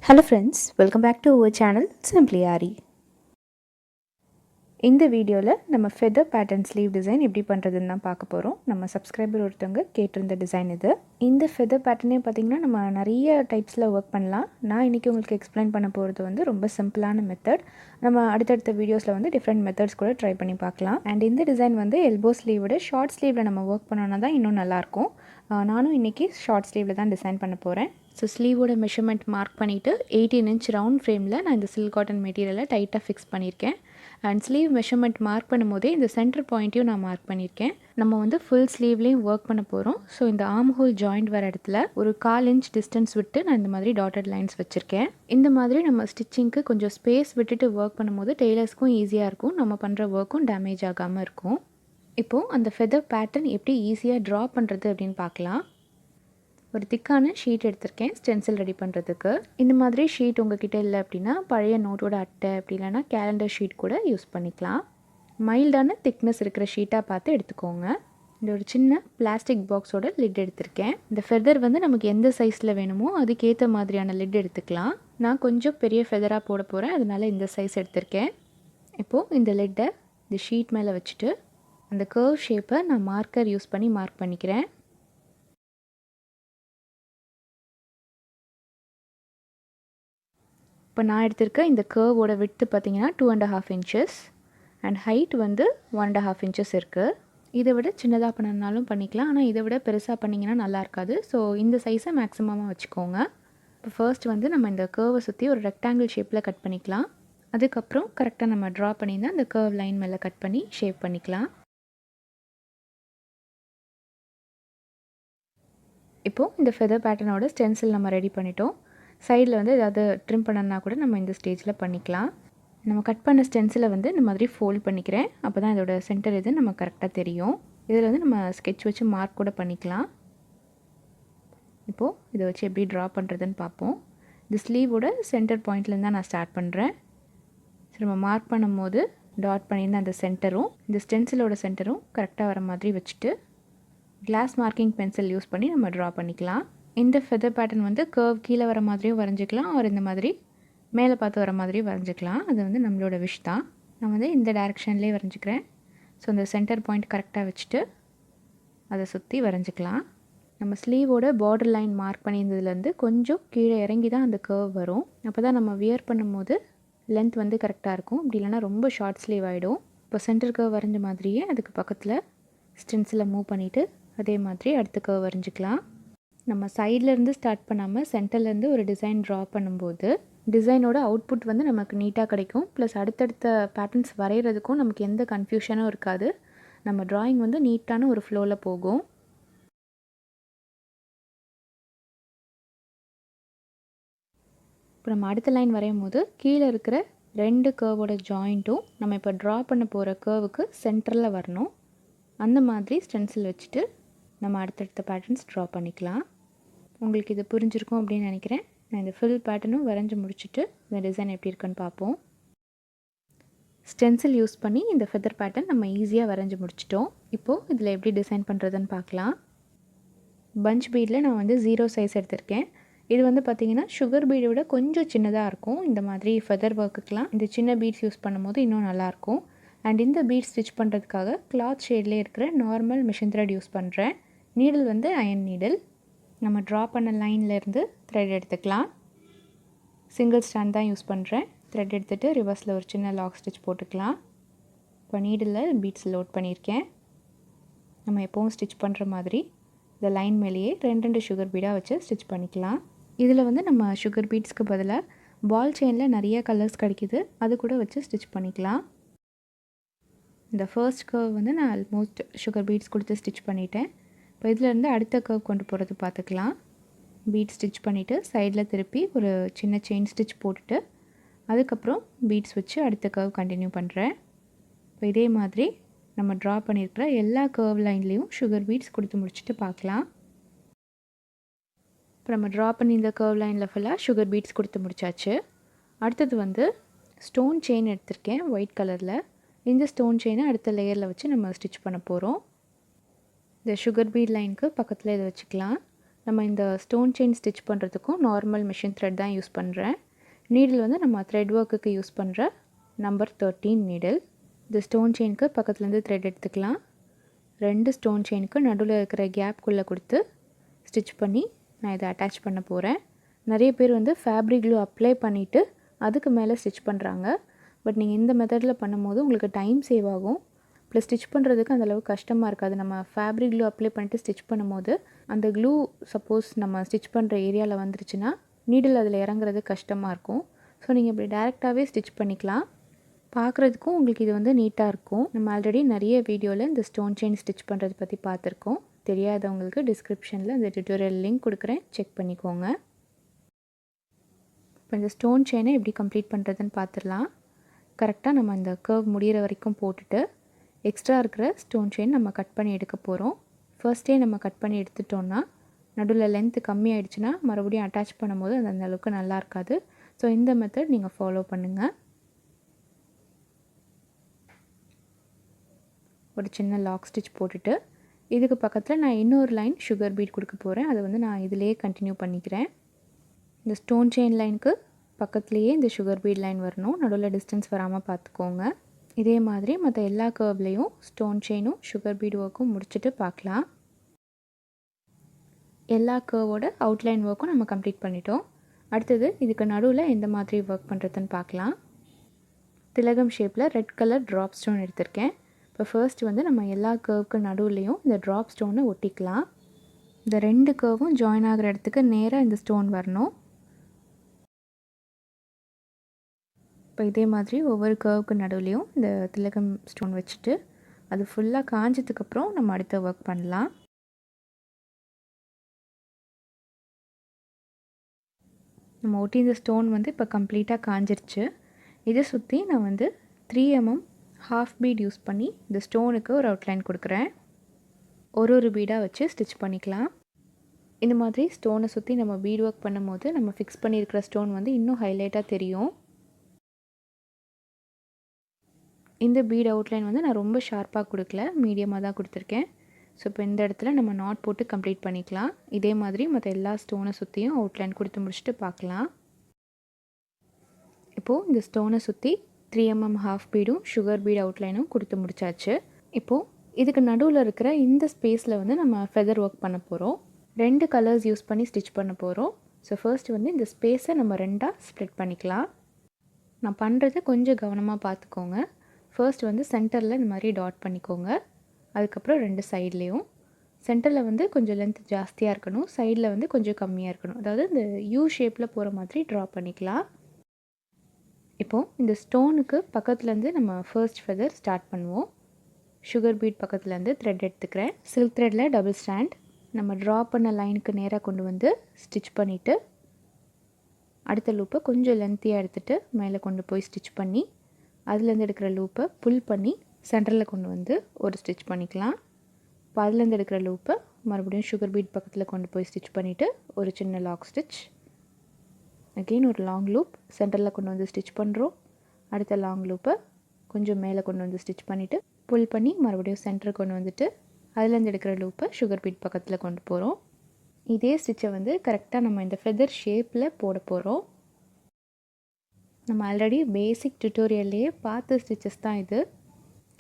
Hello friends, welcome back to our channel Simply Ari. இந்த வீடியோவில் நம்ம ஃபெதர் பேட்டர்ன் ஸ்லீவ் டிசைன் எப்படி பண்ணுறதுன்னு தான் பார்க்க போகிறோம். நம்ம சப்ஸ்கிரைபர் ஒருத்தவங்க கேட்டிருந்த டிசைன் இது. இந்த ஃபெதர் பேட்டர்னே பார்த்திங்கன்னா நம்ம நிறைய டைப்ஸில் ஒர்க் பண்ணலாம். நான் இன்றைக்கி உங்களுக்கு எக்ஸ்பிளைன் பண்ண போகிறது வந்து ரொம்ப சிம்பிளான மெத்தட். நம்ம அடுத்தடுத்த வீடியோஸில் வந்து டிஃப்ரெண்ட் மெத்தட்ஸ் கூட ட்ரை பண்ணி பார்க்கலாம். அண்ட் இந்த டிசைன் வந்து எல்போ ஸ்லீவோட ஷார்ட் ஸ்லீவில் நம்ம ஒர்க் பண்ணோன்னா தான் இன்னும் நல்லாயிருக்கும். நானும் இன்றைக்கி ஷார்ட் ஸ்லீவில் தான் டிசைன் பண்ண போகிறேன். ஸோ ஸ்லீவோட மெஷர்மெண்ட் மார்க் பண்ணிவிட்டு 18 inch ரவுண்ட் ஃப்ரேமில் நான் இந்த சில்க் காட்டன் மெட்டீரியலை டைட்டாக ஃபிக்ஸ் பண்ணியிருக்கேன். அண்ட் ஸ்லீவ் மெஷர்மெண்ட் மார்க் பண்ணும்போதே இந்த சென்டர் பாயிண்ட்டையும் நான் மார்க் பண்ணியிருக்கேன். நம்ம வந்து ஃபுல் ஸ்லீவ்லேயும் ஒர்க் பண்ண போகிறோம். ஸோ இந்த ஆர்ம் ஹோல் ஜாயிண்ட் வர இடத்துல ஒரு 1/4 inch டிஸ்டன்ஸ் விட்டு நான் இந்த மாதிரி டாட்டட் லைன்ஸ் வச்சுருக்கேன். இந்த மாதிரி நம்ம ஸ்டிச்சிங்க்கு கொஞ்சம் ஸ்பேஸ் விட்டுட்டு ஒர்க் பண்ணும்போது டெய்லர்ஸ்க்கும் ஈஸியாக இருக்கும், நம்ம பண்ணுற ஒர்க்கும் டேமேஜ் ஆகாமல் இருக்கும். இப்போது அந்த ஃபெதர் பேட்டர்ன் எப்படி ஈஸியாக ட்ரா பண்ணுறது அப்படின்னு பார்க்கலாம். ஒரு திக்கான ஷீட் எடுத்திருக்கேன் ஸ்டென்சில் ரெடி பண்ணுறதுக்கு. இந்த மாதிரி ஷீட் உங்ககிட்ட இல்லை அப்படின்னா பழைய நோட்டோட அட்டை அப்படி இல்லைனா கேலண்டர் ஷீட் கூட யூஸ் பண்ணிக்கலாம். மைல்டான திக்னஸ் இருக்கிற ஷீட்டாக பார்த்து எடுத்துக்கோங்க. இந்த ஒரு சின்ன பிளாஸ்டிக் பாக்ஸோட லிட் எடுத்திருக்கேன். இந்த ஃபெதர் வந்து நமக்கு எந்த சைஸில் வேணுமோ அதுக்கேற்ற மாதிரியான லிட் எடுத்துக்கலாம். நான் கொஞ்சம் பெரிய ஃபெதராக போட போகிறேன், அதனால் இந்த சைஸ் எடுத்திருக்கேன். இப்போது இந்த லிட்டை இந்த ஷீட் மேலே வச்சுட்டு அந்த கர்வ் ஷேப்பை நான் மார்க்கர் யூஸ் பண்ணி மார்க் பண்ணிக்கிறேன். இப்போ நான் எடுத்திருக்க இந்த கர்வோட விட்த்து பார்த்திங்கன்னா 2.5 inches அண்ட் ஹைட் வந்து 1.5 inches இருக்குது. இதை விட சின்னதாக பண்ணனாலும் பண்ணிக்கலாம், ஆனால் இதை விட பெருசாக பண்ணிங்கன்னா நல்லா இருக்காது. ஸோ இந்த சைஸை மேக்ஸிமமாக வச்சுக்கோங்க. இப்போ ஃபர்ஸ்ட் வந்து நம்ம இந்த கர்வை சுற்றி ஒரு ரெக்டாங்கிள் ஷேப்பில் கட் பண்ணிக்கலாம். அதுக்கப்புறம் கரெக்டாக நம்ம ட்ரா பண்ணியிருந்தால் அந்த கர்வ் லைன் மேலே கட் பண்ணி ஷேப் பண்ணிக்கலாம். இப்போது இந்த ஃபெதர் பேட்டர்னோட ஸ்டென்சில் நம்ம ரெடி பண்ணிட்டோம். சைடில் வந்து ஏதாவது ட்ரிம் பண்ணனா கூட நம்ம இந்த ஸ்டேஜில் பண்ணிக்கலாம். நம்ம கட் பண்ண ஸ்டென்சிலை வந்து இந்த மாதிரி ஃபோல்ட் பண்ணிக்கிறேன், அப்போ தான் இதோட சென்டர் இது நம்ம கரெக்டாக தெரியும். இதில் வந்து நம்ம ஸ்கெட்ச் வச்சு மார்க் கூட பண்ணிக்கலாம். இப்போது இதை வச்சு எப்படி ட்ரா பண்ணுறதுன்னு பார்ப்போம். இந்த ஸ்லீவோட சென்டர் பாயிண்ட்லேருந்து தான் நான் ஸ்டார்ட் பண்ணுறேன். ஸோ நம்ம மார்க் பண்ணும்போது டாட் பண்ணியிருந்த அந்த சென்டரும் இந்த ஸ்டென்சிலோட சென்டரும் கரெக்டாக வர மாதிரி வச்சுட்டு கிளாஸ் மார்க்கிங் பென்சில் யூஸ் பண்ணி நம்ம ட்ரா பண்ணிக்கலாம். இந்த ஃபெதர் பேட்டர்ன் வந்து கர்வ் கீழே வர மாதிரியும் வரைஞ்சிக்கலாம், ஒரு இந்த மாதிரி மேலே பார்த்து வர மாதிரியும் வரைஞ்சிக்கலாம். அது வந்து நம்மளோட விஷ் தான். நான் வந்து இந்த டைரெக்ஷன்லேயே வரைஞ்சிக்கிறேன். ஸோ இந்த சென்டர் பாயிண்ட் கரெக்டாக வச்சுட்டு அதை சுற்றி வரைஞ்சிக்கலாம். நம்ம ஸ்லீவோட பார்டர் லைன் மார்க் பண்ணியிருந்ததுலேருந்து கொஞ்சம் கீழே இறங்கி தான் அந்த கர்வ் வரும். அப்போ தான் நம்ம வியர் பண்ணும்போது லென்த் வந்து கரெக்டாக இருக்கும். அப்படி இல்லைனா ரொம்ப ஷார்ட் ஸ்லீவ் ஆகிடும். இப்போ சென்டர் கர்வ் வரைஞ்ச மாதிரியே அதுக்கு பக்கத்தில் ஸ்டென்சிலை மூவ் பண்ணிவிட்டு அதே மாதிரி அடுத்த கர்வ் வரைஞ்சிக்கலாம். நம்ம சைட்லேருந்து ஸ்டார்ட் பண்ணாமல் சென்டர்லேருந்து ஒரு டிசைன் ட்ரா பண்ணும்போது டிசைனோட அவுட்புட் வந்து நமக்கு நீட்டாக கிடைக்கும். ப்ளஸ் அடுத்தடுத்த பேட்டர்ன்ஸ் வரைகிறதுக்கும் நமக்கு எந்த கன்ஃபியூஷனும் இருக்காது. நம்ம ட்ராயிங் வந்து நீட்டான ஒரு ஃப்ளோவில் போகும். இப்போ நம்ம அடுத்த லைன் வரையும் போது கீழே இருக்கிற 2 கர்வோட ஜாயிண்ட்டும் நம்ம இப்போ ட்ரா பண்ண போகிற கர்வுக்கு சென்டரில் வரணும். அந்த மாதிரி ஸ்டென்சில் வச்சுட்டு நம்ம அடுத்தடுத்த பேட்டர்ன்ஸ் ட்ரா பண்ணிக்கலாம். உங்களுக்கு இது புரிஞ்சிருக்கும் அப்படின்னு நினைக்கிறேன். நான் இந்த ஃபுல் பேட்டர்னும் வரைஞ்சி முடிச்சுட்டு இந்த டிசைன் எப்படி இருக்குன்னு பார்ப்போம். ஸ்டென்சில் யூஸ் பண்ணி இந்த ஃபெதர் பேட்டர்ன் நம்ம ஈஸியாக வரைஞ்சி முடிச்சிட்டோம். இப்போது இதில் எப்படி டிசைன் பண்ணுறதுன்னு பார்க்கலாம். பஞ்ச் பீடில் நான் வந்து 0 சைஸ் எடுத்திருக்கேன். இது வந்து பார்த்திங்கன்னா சுகர் பீடை விட கொஞ்சம் சின்னதாக இருக்கும். இந்த மாதிரி ஃபெதர் ஒர்க்குக்கெலாம் இந்த சின்ன பீட்ஸ் யூஸ் பண்ணும்போது இன்னும் நல்லாயிருக்கும். அண்ட் இந்த பீட்ஸ் ஸ்டிச் பண்ணுறதுக்காக கிளாத் ஷேட்லேயே இருக்கிற நார்மல் மிஷின் த்ரெட் யூஸ் பண்ணுறேன். நீடில் வந்து அயன் நீடில். நம்ம ட்ரா பண்ண லைன்லேருந்து த்ரெட் எடுத்துக்கலாம். சிங்கிள் ஸ்டாண்ட் தான் யூஸ் பண்ணுறேன். த்ரெட் எடுத்துகிட்டு ரிவர்ஸில் ஒரு சின்ன லாக் ஸ்டிச் போட்டுக்கலாம். இப்போ நீடில் பீட்ஸ் லோட் பண்ணியிருக்கேன். நம்ம எப்போவும் ஸ்டிச் பண்ணுற மாதிரி இந்த லைன் மேலேயே 2 சுகர் பீடாக வச்சு ஸ்டிச் பண்ணிக்கலாம். இதில் வந்து நம்ம சுகர் பீட்ஸ்க்கு பதிலாக பால் செயினில் நிறைய கலர்ஸ் கிடைக்கிது, அது கூட வச்சு ஸ்டிச் பண்ணிக்கலாம். இந்த ஃபர்ஸ்ட் கர்வ் வந்து நான் ஆல்மோஸ்ட் சுகர் பீட்ஸ் கொடுத்து ஸ்டிச் பண்ணிட்டேன். இப்போ இதிலேருந்து அடுத்த கர்வ் கொண்டு போகிறது பார்த்துக்கலாம். பீட் ஸ்டிச் பண்ணிவிட்டு சைடில் திருப்பி ஒரு சின்ன செயின் ஸ்டிச் போட்டுட்டு அதுக்கப்புறம் பீட்ஸ் வச்சு அடுத்த கர்வ் கண்டினியூ பண்ணுறேன். இப்போ இதே மாதிரி நம்ம ட்ரா பண்ணியிருக்கிற எல்லா கர்வ் லைன்லேயும் சுகர் பீட்ஸ் கொடுத்து முடிச்சுட்டு பார்க்கலாம். இப்போ நம்ம ட்ரா பண்ணி இந்த கர்வ் லைனில் ஃபுல்லாக சுகர் பீட்ஸ் கொடுத்து முடிச்சாச்சு. அடுத்தது வந்து ஸ்டோன் செயின் எடுத்திருக்கேன் ஒயிட் கலரில். இந்த ஸ்டோன் செயினை அடுத்த லேயரில் வச்சு நம்ம ஸ்டிச் பண்ண போகிறோம். இந்த சுகர் பீட் லைனுக்கு பக்கத்தில் இதை வச்சுக்கலாம். நம்ம இந்த ஸ்டோன் செயின் ஸ்டிச் பண்ணுறதுக்கும் நார்மல் மிஷின் த்ரெட் தான் யூஸ் பண்ணுறேன். நீடில் வந்து நம்ம த்ரெட் ஒர்க்குக்கு யூஸ் பண்ணுற நம்பர் 13 நீடில். இந்த ஸ்டோன் செயினுக்கு பக்கத்துலேருந்து த்ரெட் எடுத்துக்கலாம். 2 ஸ்டோன் செயினுக்கு நடுவில் இருக்கிற கேப்குள்ளே கொடுத்து ஸ்டிச் பண்ணி நான் இதை அட்டாச் பண்ண போகிறேன். நிறைய பேர் வந்து ஃபேப்ரிக் க்ளூ அப்ளை பண்ணிவிட்டு அதுக்கு மேலே ஸ்டிச் பண்ணுறாங்க. பட் நீங்கள் இந்த மெத்தடில் பண்ணும்போது உங்களுக்கு டைம் சேவ் ஆகும். ப்ளஸ் ஸ்டிச் பண்ணுறதுக்கு அந்தளவு கஷ்டமாக இருக்காது. நம்ம ஃபேப்ரிக் க்ளூ அப்ளை பண்ணிட்டு ஸ்டிச் பண்ணும்போது அந்த க்ளூ சப்போஸ் நம்ம ஸ்டிச் பண்ணுற ஏரியாவில் வந்துருச்சுன்னா நீடில் அதில் இறங்குறது கஷ்டமாக இருக்கும். ஸோ நீங்கள் இப்படி டேரெக்டாகவே ஸ்டிச் பண்ணிக்கலாம். பார்க்குறதுக்கும் உங்களுக்கு இது வந்து நீட்டாக இருக்கும். நம்ம ஆல்ரெடி நிறைய வீடியோவில் இந்த ஸ்டோன் செயின் ஸ்டிச் பண்ணுறது பற்றி பார்த்துருக்கோம். தெரியாதவங்களுக்கு டிஸ்கிரிப்ஷனில் இந்த டியூட்டோரியல் லிங்க் கொடுக்குறேன், செக் பண்ணிக்கோங்க. இப்போ இந்த ஸ்டோன் செயினை எப்படி கம்ப்ளீட் பண்ணுறதுன்னு பார்த்துடலாம். கரெக்டாக நம்ம இந்த கர்வ் முடிகிற வரைக்கும் போட்டுட்டு எக்ஸ்ட்ரா இருக்கிற ஸ்டோன் செயின் நம்ம கட் பண்ணி எடுக்க போகிறோம். ஃபர்ஸ்ட்டே நம்ம கட் பண்ணி எடுத்துட்டோன்னா நடுவில் லென்த்து கம்மி ஆகிடுச்சுன்னா மறுபடியும் அட்டாச் பண்ணும்போது அது அந்த அளவுக்கு நல்லா இருக்காது. ஸோ இந்த மெத்தட் நீங்கள் ஃபாலோ பண்ணுங்கள். ஒரு சின்ன லாக் ஸ்டிச் போட்டுட்டு இதுக்கு பக்கத்தில் நான் இன்னொரு லைன் சுகர் பீட் கொடுக்க போகிறேன். அதை வந்து நான் இதிலேயே கண்டினியூ பண்ணிக்கிறேன். இந்த ஸ்டோன் செயின் லைனுக்கு பக்கத்துலேயே இந்த சுகர் பீட் லைன் வரணும். நடுவில் டிஸ்டன்ஸ் வராமல் பார்த்துக்கோங்க. இதே மாதிரி மற்ற எல்லா கர்வ்லேயும் ஸ்டோன் செயினும் சுகர் பீட் ஒர்க்கும் முடிச்சுட்டு பார்க்கலாம். எல்லா கர்வோட அவுட்லைன் ஒர்க்கும் நம்ம கம்ப்ளீட் பண்ணிட்டோம். அடுத்தது இதுக்கு நடுவில் எந்த மாதிரி ஒர்க் பண்ணுறதுன்னு பார்க்கலாம். திலகம் ஷேப்பில் ரெட் கலர் ட்ராப் ஸ்டோன் எடுத்திருக்கேன். இப்போ ஃபர்ஸ்ட் வந்து நம்ம எல்லா கர்வுக்கு நடுவுலையும் இந்த ட்ராப் ஸ்டோனை ஒட்டிக்கலாம். இந்த 2 கர்வும் ஜாயின் ஆகிற இடத்துக்கு நேராக இந்த ஸ்டோன் வரணும். இப்போ இதே மாதிரி ஒவ்வொரு கர்வுக்கு நடுவுலையும் இந்த திலகம் ஸ்டோன் வச்சுட்டு அது ஃபுல்லாக காஞ்சதுக்கப்புறம் நம்ம அடுத்த ஒர்க் பண்ணலாம். நம்ம ஒட்டி இந்த ஸ்டோன் வந்து இப்போ கம்ப்ளீட்டாக காஞ்சிருச்சு. இதை சுற்றி நான் வந்து 3 mm ஹாஃப் பீட் யூஸ் பண்ணி இந்த ஸ்டோனுக்கு ஒரு அவுட்லைன் கொடுக்குறேன். ஒரு பீடாக வச்சு ஸ்டிச் பண்ணிக்கலாம். இந்த மாதிரி ஸ்டோனை சுற்றி நம்ம பீட் ஒர்க் பண்ணும்போது நம்ம ஃபிக்ஸ் பண்ணியிருக்கிற ஸ்டோன் வந்து இன்னும் ஹைலைட்டாக தெரியும். இந்த பீட் அவுட்லைன் வந்து நான் ரொம்ப ஷார்ப்பாக கொடுக்கல, மீடியமாக தான் கொடுத்துருக்கேன். ஸோ இப்போ இந்த இடத்துல நம்ம நாட் போட்டு கம்ப்ளீட் பண்ணிக்கலாம். இதே மாதிரி மற்ற எல்லா ஸ்டோனை சுற்றியும் அவுட்லைன் கொடுத்து முடிச்சுட்டு பார்க்கலாம். இப்போது இந்த ஸ்டோனை சுற்றி 3 mm ஹாஃப் பீடும் சுகர் பீட் அவுட்லைனும் கொடுத்து முடிச்சாச்சு. இப்போது இதுக்கு நடுவில் இருக்கிற இந்த ஸ்பேஸில் வந்து நம்ம ஃபெதர் ஒர்க் பண்ண போகிறோம். 2 கலர்ஸ் யூஸ் பண்ணி ஸ்டிச் பண்ண போகிறோம். ஸோ ஃபர்ஸ்ட் வந்து இந்த ஸ்பேஸை நம்ம 2ஆக ஸ்ப்ளிட் பண்ணிக்கலாம். நான் பண்ணுறதை கொஞ்சம் கவனமாக பார்த்துக்கோங்க. ஃபர்ஸ்ட் வந்து சென்டரில் இந்த மாதிரி டாட் பண்ணிக்கோங்க. அதுக்கப்புறம் 2 சைட்லேயும் சென்டரில் வந்து கொஞ்சம் லென்த் ஜாஸ்தியாக இருக்கணும், சைடில் வந்து கொஞ்சம் கம்மியாக இருக்கணும். அதாவது இந்த யூ ஷேப்பில் போகிற மாதிரி ட்ரா பண்ணிக்கலாம். இப்போது இந்த ஸ்டோனுக்கு பக்கத்துலேருந்து நம்ம ஃபர்ஸ்ட் ஃபெதர் ஸ்டார்ட் பண்ணுவோம். சுகர் பீட் பக்கத்துலேருந்து த்ரெட் எடுத்துக்கிறேன். சில்க் த்ரெட்டில் டபுள் ஸ்டாண்ட் நம்ம ட்ரா பண்ண லைனுக்கு நேராக கொண்டு வந்து ஸ்டிச் பண்ணிவிட்டு அடுத்த லூப்பை கொஞ்சம் லென்த்தியாக எடுத்துகிட்டு மேலே கொண்டு போய் ஸ்டிச் பண்ணி அதுலேருந்து எடுக்கிற லூப்பை புல் பண்ணி சென்டரில் கொண்டு வந்து ஒரு ஸ்டிச் பண்ணிக்கலாம். இப்போ அதுலேருந்து எடுக்கிற லூப்பை மறுபடியும் சுகர் பீட் பக்கத்தில் கொண்டு போய் ஸ்டிச் பண்ணிவிட்டு ஒரு சின்ன லாக் ஸ்டிச், அகெயின் ஒரு லாங் லூப் சென்டரில் கொண்டு வந்து ஸ்டிச் பண்ணுறோம். அடுத்த லாங் லூப்பை கொஞ்சம் மேலே கொண்டு வந்து ஸ்டிச் பண்ணிவிட்டு புல் பண்ணி மறுபடியும் சென்டர் கொண்டு வந்துட்டு அதுலேருந்து எடுக்கிற லூப்பை சுகர் பீட் பக்கத்தில் கொண்டு போகிறோம். இதே ஸ்டிச்சை வந்து கரெக்டாக நம்ம இந்த ஃபெதர் ஷேப்பில் போட போகிறோம். நம்ம ஆல்ரெடி பேசிக் டியூட்டோரியல்லையே பார்த்த ஸ்டிச்சஸ் தான் இது.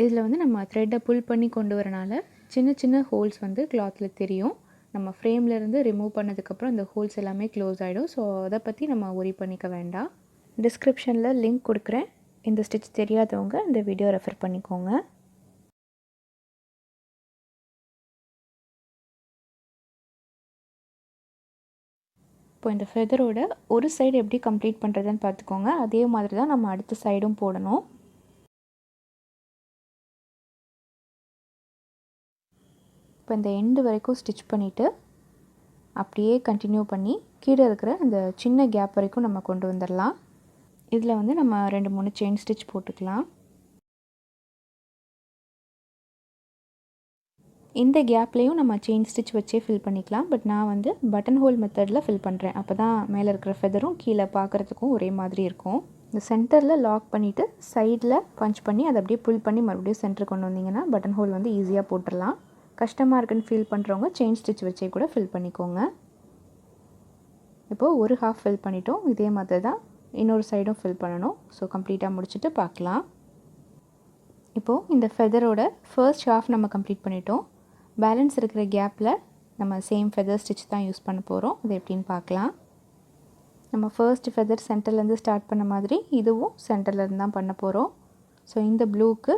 இதில் வந்து நம்ம த்ரெட்டை புல் பண்ணி கொண்டு வரனால சின்ன சின்ன ஹோல்ஸ் வந்து கிளாத்தில் தெரியும். நம்ம ஃப்ரேம்லேருந்து ரிமூவ் பண்ணதுக்கப்புறம் இந்த ஹோல்ஸ் எல்லாமே க்ளோஸ் ஆகிடும். ஸோ அதை பற்றி நம்ம ஒரி பண்ணிக்க வேண்டாம். டிஸ்கிரிப்ஷனில் லிங்க் கொடுக்குறேன். இந்த ஸ்டிச் தெரியாதவங்க இந்த வீடியோ ரெஃபர் பண்ணிக்கோங்க. இப்போ இந்த ஃபெதரோட ஒரு சைடு எப்படி கம்ப்ளீட் பண்ணுறதுன்னு பார்த்துக்கோங்க. அதே மாதிரி தான் நம்ம அடுத்த சைடும் போடணும். இப்போ இந்த எண்டு வரைக்கும் ஸ்டிச் பண்ணிவிட்டு அப்படியே கண்டினியூ பண்ணி கீழே இருக்கிற அந்த சின்ன கேப் வரைக்கும் நம்ம கொண்டு வந்துடலாம். இதில் வந்து நம்ம 2-3 செயின் ஸ்டிச் போட்டுக்கலாம். இந்த கேப்லேயும் நம்ம செயின் ஸ்டிச் வச்சே ஃபில் பண்ணிக்கலாம். பட் நான் வந்து பட்டன் ஹோல் மெத்தடில் ஃபில் பண்ணுறேன். அப்போ தான் மேலே இருக்கிற ஃபெதரும் கீழே பார்க்குறதுக்கும் ஒரே மாதிரி இருக்கும். இந்த சென்டரில் லாக் பண்ணிவிட்டு சைடில் பஞ்ச் பண்ணி அதை அப்படியே புல் பண்ணி மறுபடியும் சென்டர் கொண்டு வந்தீங்கன்னா பட்டன் ஹோல் வந்து ஈஸியாக போட்டுடலாம். கஷ்டமாக இருக்குன்னு ஃபீல் பண்ணுறவங்க செயின் ஸ்டிச் வச்சே கூட ஃபில் பண்ணிக்கோங்க. இப்போது ஒரு ஹாஃப் ஃபில் பண்ணிட்டோம். இதே மாதிரி தான் இன்னொரு சைடும் ஃபில் பண்ணணும். ஸோ கம்ப்ளீட்டாக முடிச்சுட்டு பார்க்கலாம். இப்போது இந்த ஃபெதரோட ஃபர்ஸ்ட் ஹாஃப் நம்ம கம்ப்ளீட் பண்ணிட்டோம். பேலன்ஸ் இருக்கிற கேப்பில் நம்ம சேம் ஃபெதர் ஸ்டிச் தான் யூஸ் பண்ண போகிறோம். அது எப்படின்னு பார்க்கலாம். நம்ம ஃபர்ஸ்ட் ஃபெதர் சென்டர்லேருந்து ஸ்டார்ட் பண்ண மாதிரி இதுவும் சென்டர்லேருந்து தான் பண்ண போகிறோம். ஸோ இந்த ப்ளூக்கு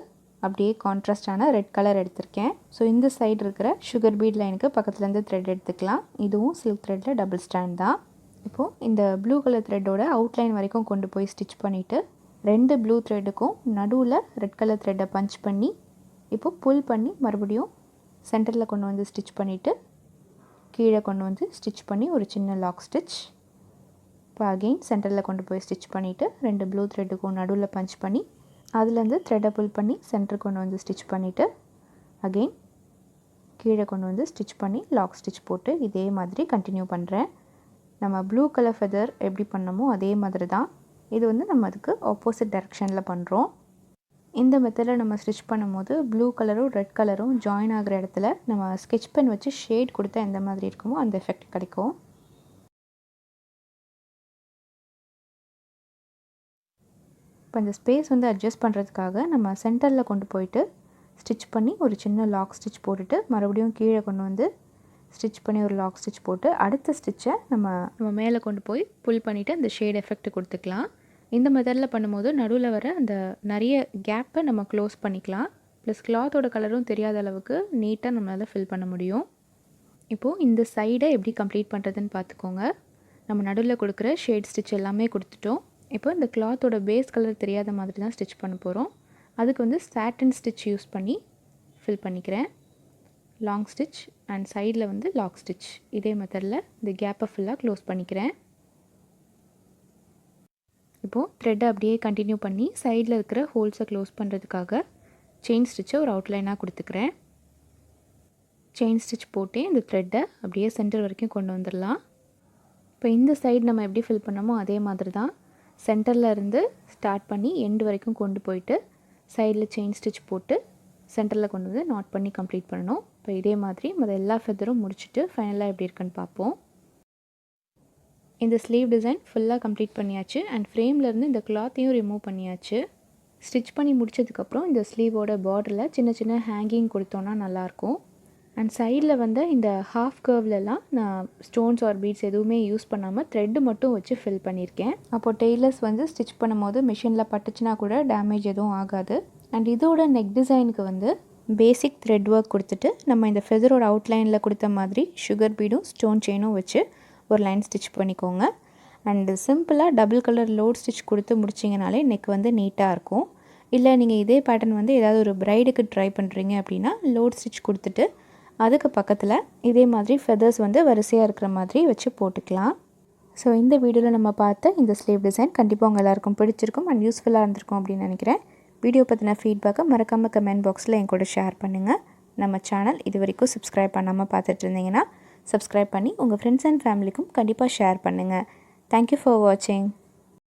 அப்படியே கான்ட்ராஸ்டான ரெட் கலர் எடுத்திருக்கேன். ஸோ இந்த சைடு இருக்கிற சுகர் பீட் லைனுக்கு பக்கத்துலேருந்து த்ரெட் எடுத்துக்கலாம். இதுவும் சில்க் த்ரெட்டில் டபுள் ஸ்டாண்ட் தான். இப்போது இந்த ப்ளூ கலர் த்ரெட்டோட அவுட்லைன் வரைக்கும் கொண்டு போய் ஸ்டிச் பண்ணிவிட்டு 2 ப்ளூ த்ரெட்டுக்கும் நடுவில் ரெட் கலர் த்ரெட்டை பஞ்ச் பண்ணி இப்போது புல் பண்ணி மறுபடியும் சென்டரில் கொண்டு வந்து ஸ்டிச் பண்ணிவிட்டு கீழே கொண்டு வந்து ஸ்டிச் பண்ணி ஒரு சின்ன லாக் ஸ்டிச். இப்போ அகெயின் சென்டரில் கொண்டு போய் ஸ்டிச் பண்ணிவிட்டு 2 ப்ளூ த்ரெட்டுக்கும் நடுவில் பஞ்ச் பண்ணி அதுலேருந்து த்ரெட்டை புல் பண்ணி சென்டர் கொண்டு வந்து ஸ்டிச் பண்ணிவிட்டு அகெயின் கீழே கொண்டு வந்து ஸ்டிச் பண்ணி லாக் ஸ்டிச் போட்டு இதே மாதிரி கண்டினியூ பண்ணுறேன். நம்ம ப்ளூ கலர் ஃபெதர் எப்படி பண்ணமோ அதே மாதிரி தான். இது வந்து நம்ம அதுக்கு ஆப்போசிட் டைரெக்ஷனில் பண்ணுறோம். இந்த மெத்தடில் நம்ம ஸ்டிச் பண்ணும்போது ப்ளூ கலரும் ரெட் கலரும் ஜாயின் ஆகிற இடத்துல நம்ம ஸ்கெட்ச் பென் வச்சு ஷேட் கொடுத்தா எந்த மாதிரி இருக்குமோ அந்த எஃபெக்ட் கிடைக்கும். இப்போ இந்த ஸ்பேஸ் வந்து அட்ஜஸ்ட் பண்ணுறதுக்காக நம்ம சென்டரில் கொண்டு போயிட்டு ஸ்டிச் பண்ணி ஒரு சின்ன லாக் ஸ்டிச் போட்டுட்டு மறுபடியும் கீழே கொண்டு வந்து ஸ்டிச் பண்ணி ஒரு லாக் ஸ்டிச் போட்டு அடுத்த ஸ்டிச்சை நம்ம மேலே கொண்டு போய் புல் பண்ணிவிட்டு அந்த ஷேட் எஃபெக்ட் கொடுத்துக்கலாம். இந்த மெத்தடில் பண்ணும்போது நடுவில் வர அந்த நிறைய கேப்பை நம்ம க்ளோஸ் பண்ணிக்கலாம். ப்ளஸ் கிளாத்தோட கலரும் தெரியாத அளவுக்கு நீட்டாக நம்மளால் ஃபில் பண்ண முடியும். இப்போது இந்த சைடை எப்படி கம்ப்ளீட் பண்ணுறதுன்னு பார்த்துக்கோங்க. நம்ம நடுவில் கொடுக்குற ஷேட் ஸ்டிச் எல்லாமே கொடுத்துட்டோம். இப்போ இந்த கிளாத்தோட பேஸ் கலர் தெரியாத மாதிரி தான் ஸ்டிச் பண்ண போகிறோம். அதுக்கு வந்து சாட்டின் ஸ்டிச் யூஸ் பண்ணி ஃபில் பண்ணிக்கிறேன். லாங் ஸ்டிச் அண்ட் சைடில் வந்து லாக் ஸ்டிச். இதே மெத்தடில் இந்த கேப்பை ஃபுல்லாக க்ளோஸ் பண்ணிக்கிறேன். இப்போது த்ரெட்டை அப்படியே கண்டினியூ பண்ணி சைடில் இருக்கிற ஹோல்ஸை க்ளோஸ் பண்ணுறதுக்காக செயின் ஸ்டிச்சை ஒரு அவுட்லைனாக கொடுத்துக்கிறேன். செயின் ஸ்டிச் போட்டு இந்த த்ரெட்டை அப்படியே சென்டர் வரைக்கும் கொண்டு வந்துடலாம். இப்போ இந்த சைடு நம்ம எப்படி ஃபில் பண்ணமோ அதே மாதிரி தான் சென்டரில் இருந்து ஸ்டார்ட் பண்ணி எண்டு வரைக்கும் கொண்டு போயிட்டு சைடில் செயின் ஸ்டிச் போட்டு சென்டரில் கொண்டு வந்து நாட் பண்ணி கம்ப்ளீட் பண்ணணும். இப்போ இதே மாதிரி எல்லா ஃபெதரும் முடிச்சுட்டு ஃபைனலாக எப்படி இருக்குன்னு பார்ப்போம். இந்த ஸ்லீவ் டிசைன் ஃபுல்லாக கம்ப்ளீட் பண்ணியாச்சு அண்ட் ஃப்ரேம்லேருந்து இந்த கிளாத்தையும் ரிமூவ் பண்ணியாச்சு. ஸ்டிச் பண்ணி முடித்ததுக்கப்புறம் இந்த ஸ்லீவோட பார்டரில் சின்ன சின்ன ஹேங்கிங் கொடுத்தோன்னா நல்லாயிருக்கும். அண்ட் சைடில் வந்து இந்த ஹாஃப் கர்வ்லலாம் நான் ஸ்டோன்ஸ் ஆர் பீட்ஸ் எதுவுமே யூஸ் பண்ணாமல் த்ரெட்டு மட்டும் வச்சு ஃபில் பண்ணியிருக்கேன். அப்போது டெய்லர்ஸ் வந்து ஸ்டிச் பண்ணும்போது மிஷினில் பட்டுச்சுன்னா கூட டேமேஜ் எதுவும் ஆகாது. அண்ட் இதோட நெக் டிசைனுக்கு வந்து பேசிக் த்ரெட் ஒர்க் கொடுத்துட்டு நம்ம இந்த ஃபெதரோட அவுட்லைனில் கொடுத்த மாதிரி சுகர் பீடும் ஸ்டோன் செயினும் வச்சு ஒரு லைன் ஸ்டிச் பண்ணிக்கோங்க. அண்டு சிம்பிளாக டபுள் கலர் லோட் ஸ்டிச் கொடுத்து முடிச்சிங்கனாலே நெக் வந்து நீட்டாக இருக்கும். இல்லை நீங்கள் இதே பேட்டர்ன் வந்து ஏதாவது ஒரு ப்ரைடுக்கு ட்ரை பண்ணுறீங்க அப்படின்னா லோட் ஸ்டிச் கொடுத்துட்டு அதுக்கு பக்கத்தில் இதே மாதிரி ஃபெதர்ஸ் வந்து வரிசையாக இருக்கிற மாதிரி வச்சு போட்டுக்கலாம். ஸோ இந்த வீடியோவில் நம்ம பார்த்த இந்த ஸ்லீவ் டிசைன் கண்டிப்பாக உங்கள் எல்லாருக்கும் பிடிச்சிருக்கும் அண்ட் யூஸ்ஃபுல்லாக இருந்திருக்கும் அப்படின்னு நினைக்கிறேன். வீடியோ பற்றின ஃபீட்பேக்கை மறக்காமல் கமெண்ட் பாக்ஸில் என் கூட ஷேர் பண்ணுங்கள். நம்ம சேனல் இது வரைக்கும் சப்ஸ்கிரைப் பண்ணாமல் பார்த்துட்டு இருந்தீங்கன்னா சப்ஸ்கிரைப் பண்ணி உங்கள் ஃப்ரெண்ட்ஸ் அண்ட் ஃபேமிலிக்கும் கண்டிப்பாக ஷேர் பண்ணுங்கள். தேங்க்யூ ஃபார் வாட்சிங்.